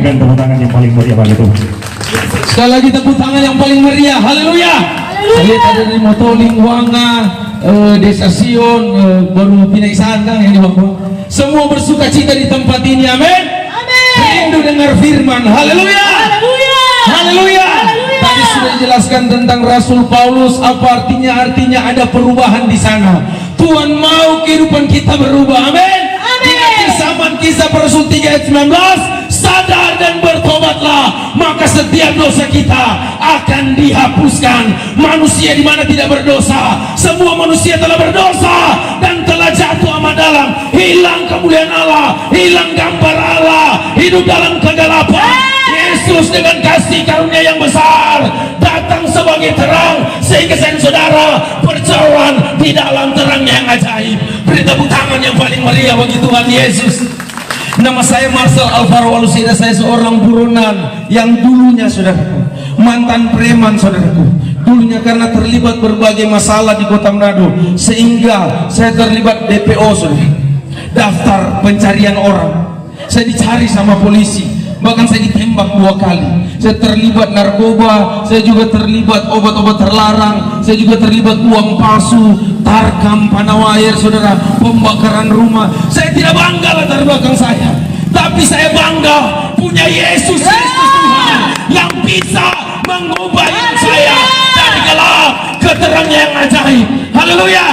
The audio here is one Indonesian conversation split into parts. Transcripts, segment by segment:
berikan tepuk tangan yang paling meriah bagi Tuhan. Sekali lagi tepuk tangan yang paling meriah. Haleluya. Saya lihat ada dari Motoling, Wanga, Desa Sion, baru pindah Sandang yang di bawah. Semua bersuka cita di tempat ini. Amin. Rindu dengar firman. Haleluya. Haleluya. Tadi sudah dijelaskan tentang Rasul Paulus, apa artinya? Artinya ada perubahan di sana. Tuhan mau kehidupan kita berubah. Amin. Di akhir zaman Kisah para Rasul 3 ayat 19, sadar dan bertobatlah, maka setiap dosa kita akan dihapuskan. Manusia di mana tidak berdosa, semua manusia telah berdosa dan telah jatuh amat dalam, hilang kemuliaan Allah, hilang gambar Allah, hidup dalam kegelapan. Yesus dengan kasih karunia yang besar datang sebagai terang, sehingga saya dan saudara berjalan di dalam terangnya yang ajaib. Beri tepuk tangan yang paling meriah bagi Tuhan Yesus. Nama saya Marcel Alvaro Walusida. Saya seorang buronan yang dulunya, saudaraku, mantan preman, saudaraku. Dulunya karena terlibat berbagai masalah di Kota Manado, sehingga saya terlibat DPO, saudara, daftar pencarian orang. Saya dicari sama polisi, bahkan saya ditembak 2 kali. Saya terlibat narkoba, saya juga terlibat obat-obat terlarang, saya juga terlibat uang palsu, tarkam, panawir, saudara, pembakaran rumah. Saya tidak bangga latar belakang saya, tapi saya bangga punya Yesus Kristus Tuhan yang bisa mengubah hidup saya dari gelap ke terangnya yang ajaib. Haleluya.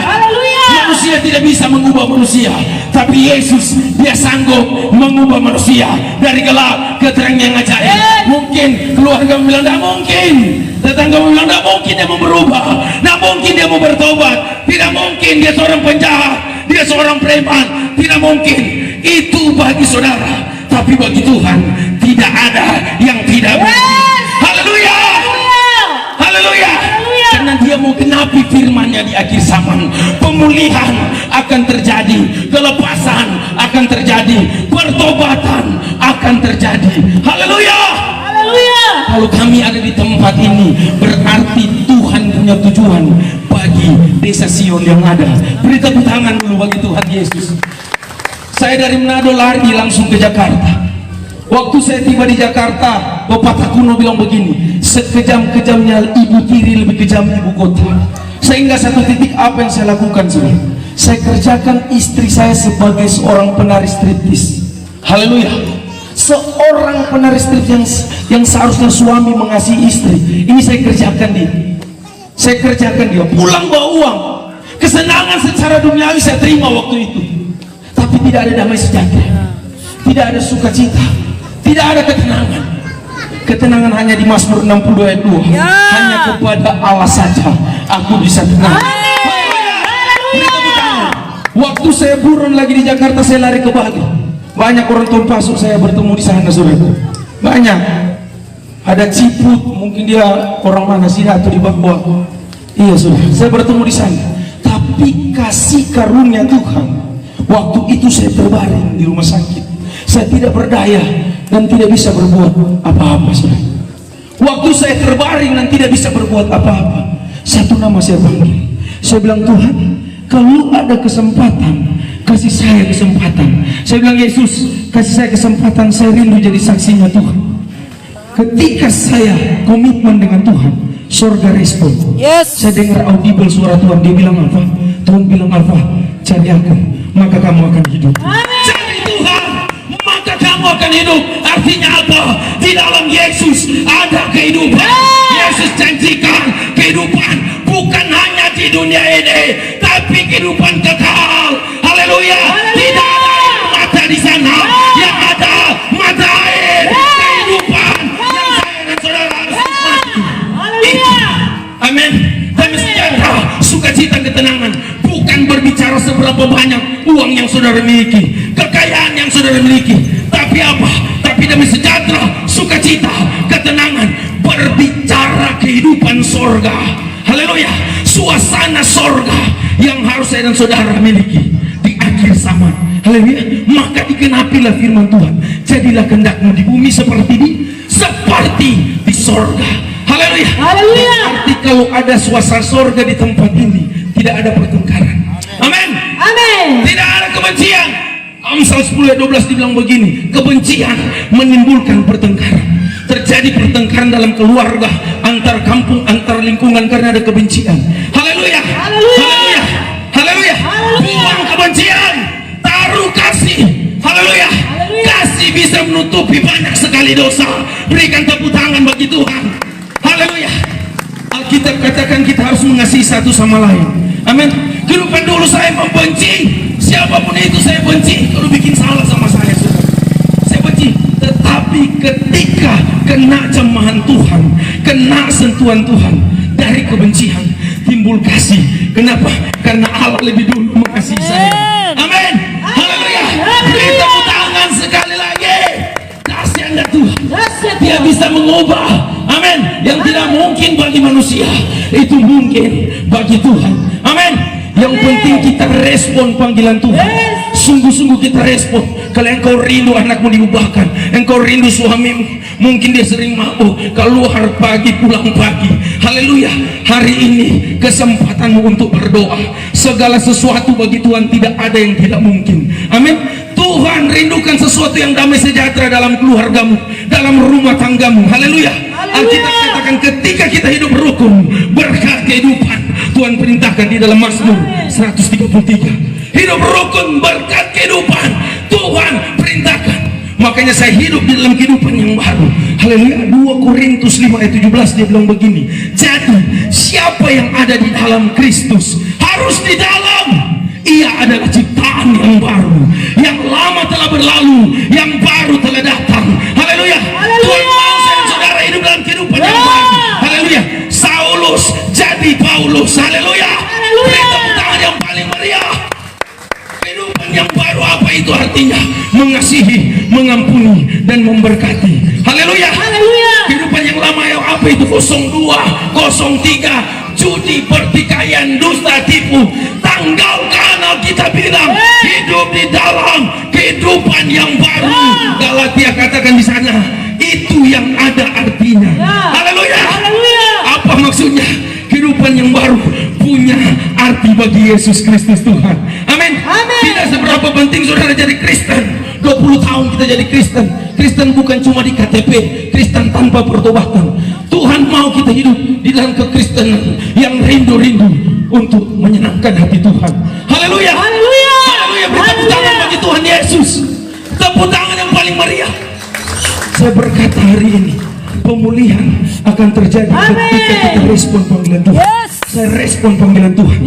Manusia tidak bisa mengubah manusia, tapi Yesus, dia sanggup mengubah manusia dari gelap ke terang yang ajaib. Mungkin keluarga bilang tidak mungkin, tetangga bilang tidak mungkin dia mau berubah, tidak mungkin dia mau bertobat, tidak mungkin dia seorang penjahat, dia seorang preman, tidak mungkin. Itu bagi saudara, tapi bagi Tuhan tidak ada yang tidak mungkin. Haleluya. Haleluya. Karena dia mau genapi firman-Nya di akhir zaman. Pemulihan akan terjadi, kelepasan akan terjadi, pertobatan akan terjadi. Haleluya. Kalau kami ada di tempat ini, berarti Tuhan punya tujuan bagi Desa Sion yang ada. Beri tepuk tangan dulu bagi Tuhan Yesus. Saya dari Manado lari langsung ke Jakarta. Waktu saya tiba di Jakarta, pepatah kuno bilang begini, sekejam-kejamnya ibu tiri lebih kejam ibu kota. Sehingga satu titik apa yang saya lakukan, saudara? Saya kerjakan istri saya sebagai seorang penari striptis. Haleluya. Seorang penari striptis yang seharusnya suami mengasihi istri, ini saya kerjakan dia. Saya kerjakan dia. Pulang bawa uang, kesenangan secara duniawi saya terima waktu itu. Tapi tidak ada damai sejahtera, tidak ada sukacita, tidak ada ketenangan. Ketenangan hanya di Mazmur 60 ayat 2. Hanya kepada Allah saja aku bisa tenang. Waktu saya buron lagi di Jakarta, saya lari ke Bali. Banyak orang Tompasuk saya bertemu di sana, saudara. Banyak. Ada Ciput, mungkin dia orang mana sih, atau di bawah. Iya, saudara. Saya bertemu di sana. Tapi kasih karunia Tuhan, waktu itu saya terbaring di rumah sakit. Saya tidak berdaya dan tidak bisa berbuat apa-apa, saudara. Waktu saya terbaring dan tidak bisa berbuat apa-apa, satu nama saya panggil. Saya bilang, Tuhan, kalau ada kesempatan, kasih saya kesempatan. Saya bilang, Yesus, kasih saya kesempatan, saya rindu jadi saksinya Tuhan. Ketika saya komitmen dengan Tuhan, surga respon. Saya dengar audible suara Tuhan. Dia bilang apa? Tuhan bilang apa? Cari aku, maka kamu akan hidup. Cari Tuhan, maka kamu akan hidup. Artinya apa? Di dalam Yesus ada kehidupan. Yesus janjikan kehidupan bukan hanya di dunia ini, tapi kehidupan kekal. Haleluya. Tidak ada air mata di sana, yang ada mata air kehidupan yang saya dan saudara harus nikmati. Amin. Damai sejahtera, sukacita, ketenangan, bukan berbicara seberapa banyak uang yang saudara miliki, kekayaan yang saudara miliki, tapi apa? Tapi damai sejahtera, sukacita, ketenangan, berbicara kehidupan sorga. Haleluya. Suasana sorga yang harus saya dan saudara miliki di akhir zaman. Haleluya. Maka digenapilah firman Tuhan, jadilah kehendakmu di bumi seperti di sorga. Haleluya. Berarti kalau ada suasana sorga di tempat ini, tidak ada pertengkaran. Amin. Tidak ada kebencian. Amsal 10 ayat 12 dibilang begini, kebencian menimbulkan pertengkaran. Terjadi pertengkaran dalam keluarga, antar kampung, antar lingkungan karena ada kebencian. Haleluya, haleluya, haleluya. Buang kebencian, taruh kasih. Haleluya. Kasih bisa menutupi banyak sekali dosa. Berikan tepuk tangan bagi Tuhan. Haleluya. Alkitab katakan kita harus mengasihi satu sama lain. Amin. Kehidupan dulu saya membenci siapapun itu, saya benci kalau bikin salah sama saya, saya benci. Tetapi ketika kena jamahan Tuhan, kena sentuhan Tuhan, dari kebencian timbul kasih. Kenapa? Karena Allah lebih dulu mengasihi saya. Amin. Haleluya. Beri tepuk tangan sekali lagi. Dahsyatnya Tuhan, Dia bisa mengubah. Amin. Yang tidak mungkin bagi manusia, itu mungkin bagi Tuhan. Amin. Yang penting kita respon panggilan Tuhan. Sungguh-sungguh kita respon. Kalau engkau rindu anakmu diubahkan, engkau rindu suamimu, mungkin dia sering mabuk, keluar pagi pulang pagi. Haleluya. Hari ini kesempatanmu untuk berdoa. Segala sesuatu bagi Tuhan tidak ada yang tidak mungkin. Amin. Tuhan rindukan sesuatu yang damai sejahtera dalam keluargamu, dalam rumah tanggamu. Haleluya. Alkitab katakan ketika kita hidup rukun, berkat kehidupan Tuhan perintahkan di dalam Mazmur 133. Hidup rukun, berkat kehidupan Tuhan perintahkan. Makanya saya hidup di dalam kehidupan yang baru. Haleluya. 2 Korintus 5 ayat 17 dia bilang begini, jadi siapa yang ada di dalam Kristus harus di dalam, ia adalah ciptaan yang baru. Yang lama telah berlalu, yang baru telah datang. Haleluya. Tuhan mau saya dan saudara hidup dalam kehidupan yang baru. Haleluya. Saulus jadi Paulus. Haleluya. Beri tepuk tangan yang paling meriah. Kehidupan yang baru apa itu artinya? Mengasihi, mengampuni, dan memberkati. Haleluya. Kehidupan yang lama yang apa itu? 02, 03, judi, pertikaian, dusta, tipu. Tanggalkan, Alkitab bilang hidup di dalam kehidupan yang baru. Galatia katakan di sana, itu yang ada artinya. Haleluya. Apa maksudnya? Kehidupan yang baru punya arti bagi Yesus Kristus Tuhan. Amin. Tidak seberapa penting saudara jadi Kristen. 20 tahun kita jadi Kristen. Kristen bukan cuma di KTP, Kristen tanpa pertobatan. Tuhan mau kita hidup di dalam kekristenan yang rindu-rindu untuk menyenangkan hati Tuhan. Haleluya. Haleluya. Beri tepuk tangan bagi Tuhan Yesus. Tepuk tangan yang paling meriah. Saya berkata hari ini pemulihan akan terjadi ketika kita respon panggilan Tuhan. Saya respon panggilan Tuhan.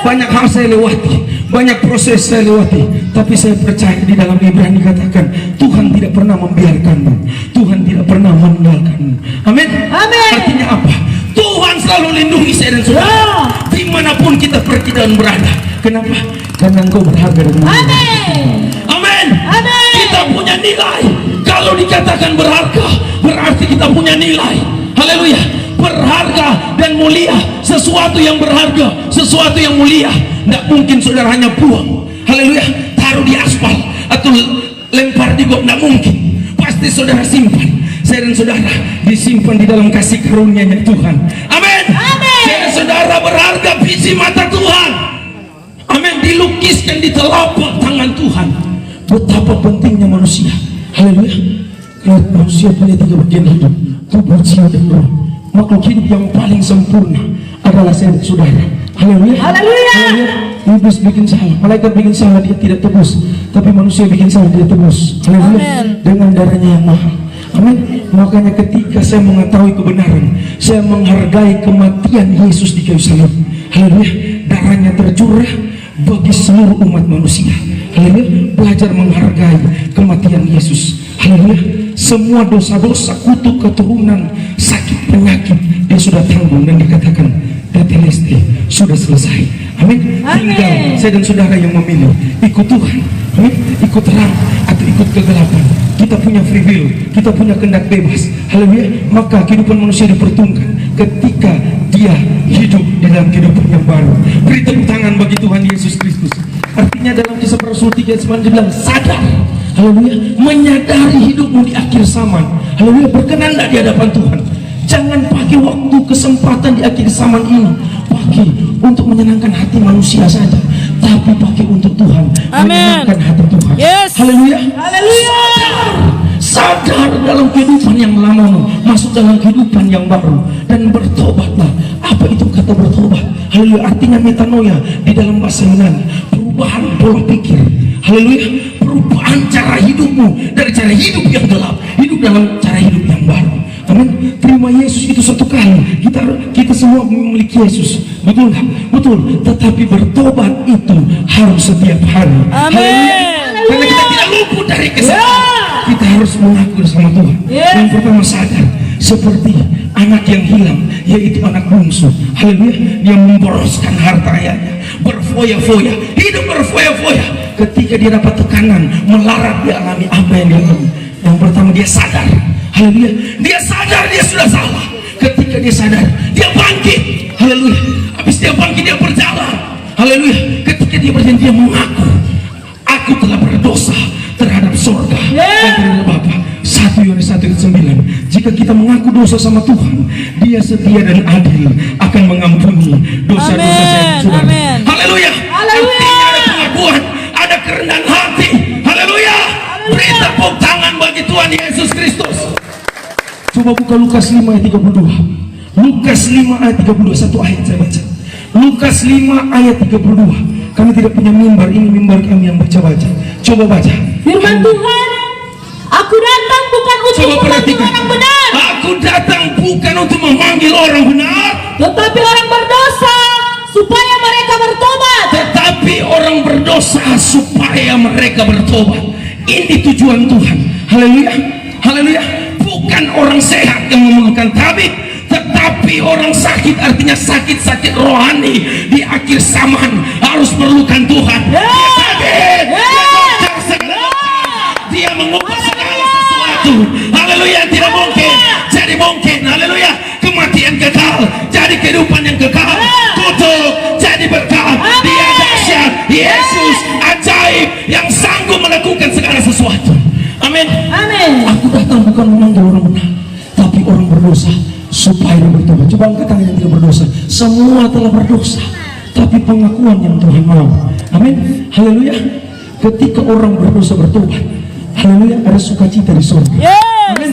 Banyak hal saya lewati, banyak proses saya lewati, tapi saya percaya di dalam Ibrani katakan Tuhan tidak pernah membiarkanmu, Tuhan tidak pernah meninggalkanmu. Amin. Artinya apa? Tuhan selalu lindungi saya dan saudara dimanapun kita pergi dan berada. Kenapa? Karena engkau berharga dan mulia. Amin. Kita punya nilai. Kalau dikatakan berharga, berarti kita punya nilai. Haleluya. Berharga dan mulia, sesuatu yang berharga, sesuatu yang mulia, tidak mungkin saudara hanya buang. Haleluya. Taruh di aspal atau lempar di got, tidak mungkin. Pasti saudara simpan. Saya dan saudara disimpan di dalam kasih karunia-Nya Tuhan. Amin. Saya dan saudara berharga biji mata Tuhan. Amin. Dilukiskan di telapak tangan Tuhan. Betapa pentingnya manusia. Haleluya. Kalau manusia punya 3 bagian hidup, tubuh, jiwa, dan roh. Makhluk hidup yang paling sempurna adalah saya dan saudara. Haleluya. Iblis bikin salah, malaikat bikin salah, dia tidak tebus. Tapi manusia bikin salah, dia tebus. Haleluya. Dengan darahnya yang mahal. Amin. Makanya ketika saya mengetahui kebenaran, saya menghargai kematian Yesus di kayu salib. Haleluya. Darahnya tercurah bagi seluruh umat manusia. Haleluya. Belajar menghargai kematian Yesus. Haleluya. Semua dosa-dosa, kutuk keturunan, sakit penyakit dia sudah tanggung dan dikatakan tetelestai, sudah selesai. Amin. Tinggal saya dan saudara yang memilih ikut Tuhan. Amin. Ikut terang atau ikut kegelapan. Kita punya free will, kita punya kehendak bebas. Haleluya. Maka kehidupan manusia diperhitungkan ketika dia hidup di dalam kehidupan yang baru. Beri tepuk tangan bagi Tuhan Yesus Kristus. Artinya dalam Kisah para Rasul 3:9 dibilang sadar. Haleluya. Menyadari hidupmu di akhir zaman. Haleluya. Berkenan tidak di hadapan Tuhan. Jangan pakai waktu kesempatan di akhir zaman ini pakai untuk menyenangkan hati manusia saja. tapi pakai untuk Tuhan, menyenangkan hati Tuhan. Yes. Haleluya. Haleluya. Sadar dalam kehidupan yang lama, masuk dalam kehidupan yang baru, dan bertobatlah. Apa itu kata bertobat? Haleluya. Artinya metanoia di dalam bahasa Yunani, perubahan pola pikir. Haleluya. Perubahan cara hidupmu dari cara hidup yang gelap, hidup dalam cara hidup yang baru. Amin. Terima Yesus itu satu kali. Kita semua memiliki Yesus, betul nggak? Betul. Tetapi bertobat itu harus setiap hari. Amin. Karena kita tidak luput dari kesalahan. Kita harus mengaku sama Tuhan. Yang pertama sadar, seperti anak yang hilang, yaitu anak bungsu. Haleluya. Dia memboroskan harta ayahnya, berfoya-foya, hidup berfoya-foya. Ketika dia dapat tekanan, melarat, dia alami apa yang dia alami. Yang pertama dia sadar. Haleluya. Dia sadar dia sudah salah. Ketika dia sadar, dia bangkit. Haleluya. Habis dia bangkit, dia berjalan. Haleluya. Ketika dia berjalan, dia mengaku, aku telah berdosa terhadap sorga dan terhadap Bapa. 1 Yohanes 1:9. Jika kita mengaku dosa sama Tuhan, Dia setia dan adil akan mengampuni dosa-dosa saudara. Haleluya. Artinya ada pengakuan, ada kerendahan hati. Haleluya. Beri tepuk tangan bagi Tuhan Yesus Kristus. Coba buka Lukas 5 ayat 32. Lukas 5 ayat 32, satu ayat saya baca. Lukas 5 ayat 32. Kami tidak punya mimbar, ini mimbar kami yang baca-baca. Coba baca. Firman Tuhan, aku datang bukan untuk memanggil orang benar. Aku datang bukan untuk memanggil orang benar, tetapi orang berdosa supaya mereka bertobat. Tetapi orang berdosa supaya mereka bertobat. Ini tujuan Tuhan. Haleluya. Haleluya. Bukan orang sehat yang memerlukan tabib, tetapi orang sakit, artinya sakit-sakit rohani di akhir zaman harus perlukan Tuhan. Dia tabib, dia dokter segala dokter, dia mengubah segala sesuatu. Haleluya. Tidak mungkin jadi mungkin. Haleluya. Kematian kekal jadi kehidupan yang kekal, kutuk jadi berkat. Dia dahsyat, Yesus ajaib yang sanggup melakukan segala sesuatu. Amin. Amin. Aku datang bukan memanggil orang benar, tapi orang berdosa supaya bertobat. Coba angkat tangan yang tidak berdosa. Semua telah berdosa, tapi pengakuan yang Tuhan mau. Amin. Haleluya. Ketika orang berdosa bertobat, haleluya, ada sukacita di surga. Amin.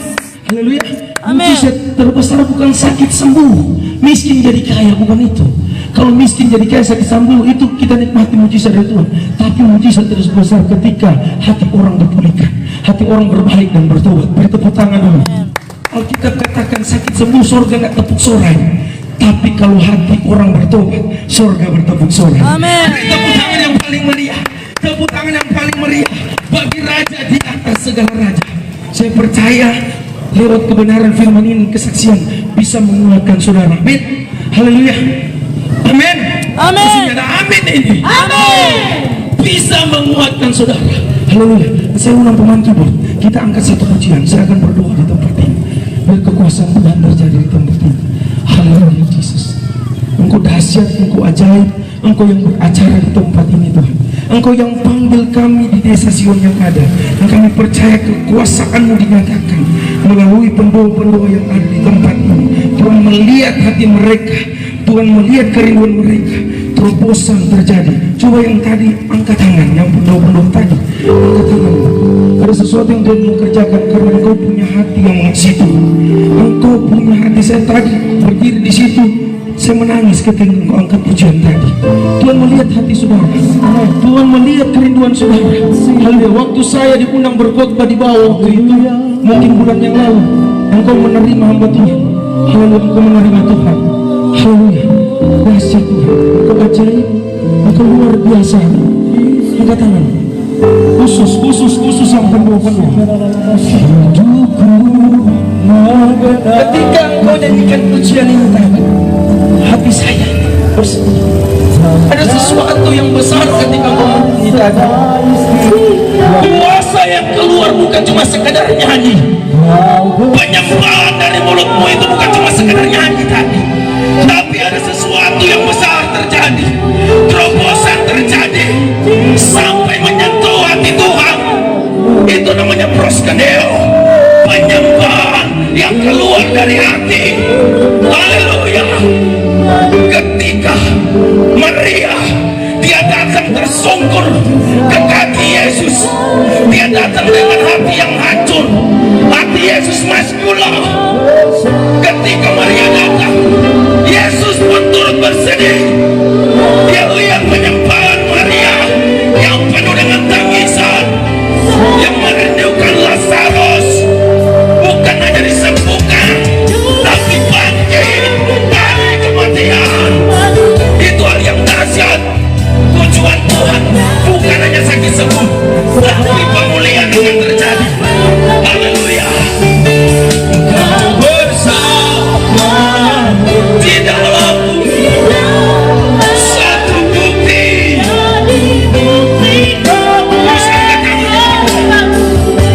Haleluya. Mujizat terbesar bukan sakit sembuh, miskin jadi kaya, bukan itu. Kalau miskin jadi kaya, sakit sembuh, itu kita nikmati mujizat dari Tuhan. Tapi mujizat terbesar ketika hati orang dipulihkan, hati orang berbalik dan bertobat. Beri tepuk tangan dulu. Alkitab katakan sakit sembuh, surga nggak tepuk sorai. Tapi kalau hati orang bertobat, surga bertepuk sorai. Amin. Beri tepuk tangan yang paling meriah, tepuk tangan yang paling meriah bagi Raja di atas segala raja. Saya percaya lewat kebenaran firman ini, kesaksian bisa menguatkan saudara. Amin. Haleluya. Amin. Amin. Maksudnya ada amin ini. Amin. Bisa menguatkan saudara. Haleluya. Saya ulang pemain keyboard. Kita angkat satu pujian. Saya akan berdoa di tempat ini. Biar kekuasaan Tuhan terjadi di tempat ini. Haleluya Yesus. Engkau dahsyat, Engkau ajaib, Engkau yang beracara di tempat ini Tuhan. Engkau yang panggil kami di desa Sion yang ada, dan kami percaya kekuasaan-Mu dinyatakan melalui pembawa-pembawa yang ada di tempat ini. Tuhan melihat hati mereka, Tuhan melihat kerinduan mereka, terobosan terjadi. Coba yang tadi angkat tangan, yang pembawa-pembawa tadi angkat tangan. Ada sesuatu yang Tuhan mau kerjakan karena Engkau punya hati yang mengasihi Tuhan. Engkau punya hati. Saya tadi berdiri di situ, saya menangis ketika Engkau angkat pujian tadi. Tuhan melihat hati saudara, Tuhan melihat kerinduan saudara. Haleluya. Waktu saya diundang berkhotbah di bawah waktu itu, mungkin bulan yang lalu, Engkau menerima hamba Tuhan. Haleluya. Engkau menerima Tuhan. Haleluya. Dahsyat Tuhan, Engkau ajaib, Engkau luar biasa. Angkat tangan. Khusus yang penuh-penuh. Ketika Engkau nyanyikan pujian ini tadi, hati saya bersedih. Ada sesuatu yang besar ketika Engkau menyanyi tadi. Kuasa yang keluar bukan cuma sekedar nyanyi. Penyembahan dari mulutmu itu bukan cuma sekedar nyanyi tadi, tapi ada sesuatu yang besar terjadi. Terobosan terjadi sampai menyentuh hati Tuhan. Itu namanya proskaneo, penyembahan yang keluar dari hati. Haleluya. Ketika Maria, dia datang Yesus maskullah. Ketika Maria datang, Yesus pun turut bersedih. Dia lihat penyempahan Maria yang penuh dengan tangisan, yang merindukan Lazarus bukan hanya disembuhkan, tapi bangkit dari kematian. Itu hal yang dahsyat. Tujuan Tuhan bukan hanya sakit sembuh, tapi pemulihan yang terjadi. Haleluya. Engkau bersama di dalamku, satu bukti. Terus katakan hidupku.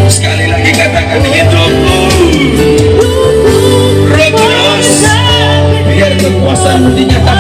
Sekali lagi katakan hidupku. Roh Kudus, biar kekuasaan dinyatakan